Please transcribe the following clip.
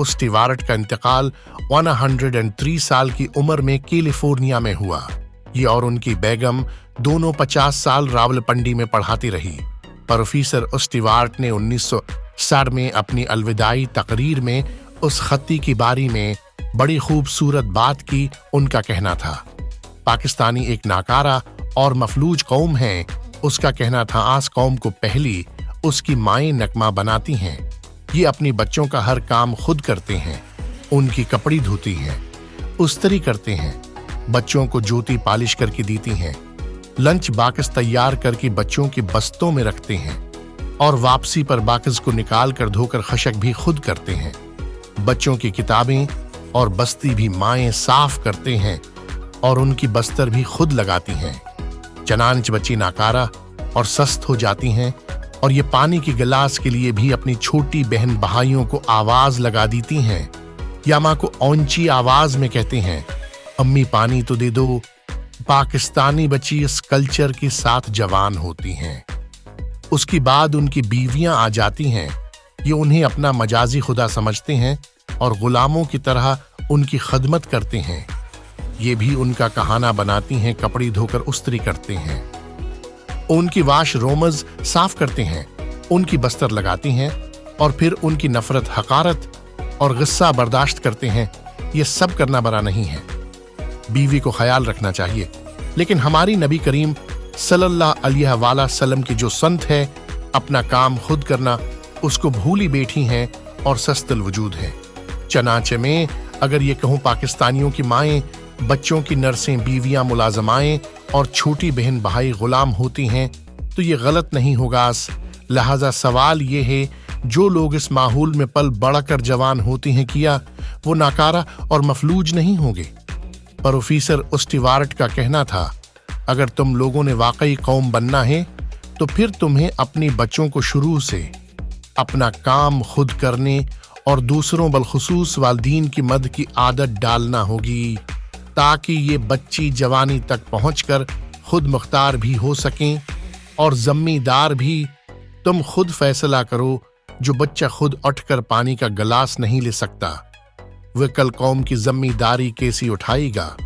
स्टीवार्ट का इंतकाल 103 साल की उम्र में कैलिफोर्निया में हुआ। ये और उनकी बेगम दोनों 50 साल रावलपिंडी में पढ़ाती रही। प्रोफेसर स्टीवार्ट ने 1960 में अपनी अलविदाई तकरीर में उस खत्ती की बारी में बड़ी खूबसूरत बात की। उनका कहना था, पाकिस्तानी एक नाकारा और मफलूज कौम है। उसका कहना था, आस कौम को पहली उसकी माएं नकमा बनाती हैं। ये अपनी बच्चों का हर काम खुद करते हैं। उनकी कपड़ी धोती हैं, उस्तरी करते हैं, बच्चों को जूती पालिश करके देती हैं, लंच बाकस तैयार करके बच्चों की बस्तों में रखते हैं और वापसी पर बाकस को निकाल कर धोकर खशक भी खुद करते हैं। बच्चों की किताबें और बस्ती भी माएं साफ करते हैं और उनकी बस्तर भी खुद लगाती हैं। चनांच बच्ची नाकारा और सस्त हो जाती हैं और ये पानी के गिलास के लिए भी अपनी छोटी बहन भाइयों को आवाज लगा देती हैं या माँ को ऊंची आवाज में कहते हैं, अम्मी पानी तो दे दो। पाकिस्तानी बच्ची इस कल्चर के साथ जवान होती हैं। उसके बाद उनकी बीवियां आ जाती हैं। ये उन्हें अपना मजाजी खुदा समझते हैं और गुलामों की तरह उनकी खदमत करते हैं। ये भी उनका कहाना बनाती हैं, कपड़े धोकर उस्तरी करते हैं, उनकी वाश रोमज साफ करते हैं, उनकी बस्तर लगाती हैं और फिर उनकी नफरत, हकारत और गुस्सा बर्दाश्त करते हैं। ये सब करना बरा नहीं है। बीवी को ख्याल रखना चाहिए, लेकिन हमारी नबी करीम सल्लल्लाहु अलैहि वसल्लम की जो संत है, अपना काम खुद करना, उसको भूली बैठी हैं और सस्तल वजूद है। चनाचे में अगर ये कहूँ पाकिस्तानियों की माएं, बच्चों की नर्सें, बीवियां मुलाजमाएं और छोटी बहन भाई गुलाम होती हैं तो ये गलत नहीं होगा। लिहाजा सवाल ये है, जो लोग इस माहौल में पल बढ़कर जवान होती हैं, किया वो नाकारा और मफलूज नहीं होंगे? प्रोफेसर स्टीवार्ट का कहना था, अगर तुम लोगों ने वाकई कौम बनना है तो फिर तुम्हें अपने बच्चों को शुरू से अपना काम खुद करने और दूसरों बलखुसूस वालिदीन की मदद की आदत डालना होगी, ताकि ये बच्ची जवानी तक पहुंचकर खुद मुख्तार भी हो सकें और जिम्मेदार भी। तुम खुद फैसला करो, जो बच्चा खुद उठकर पानी का गिलास नहीं ले सकता, वह कल कौम की जिम्मेदारी कैसी उठाएगा?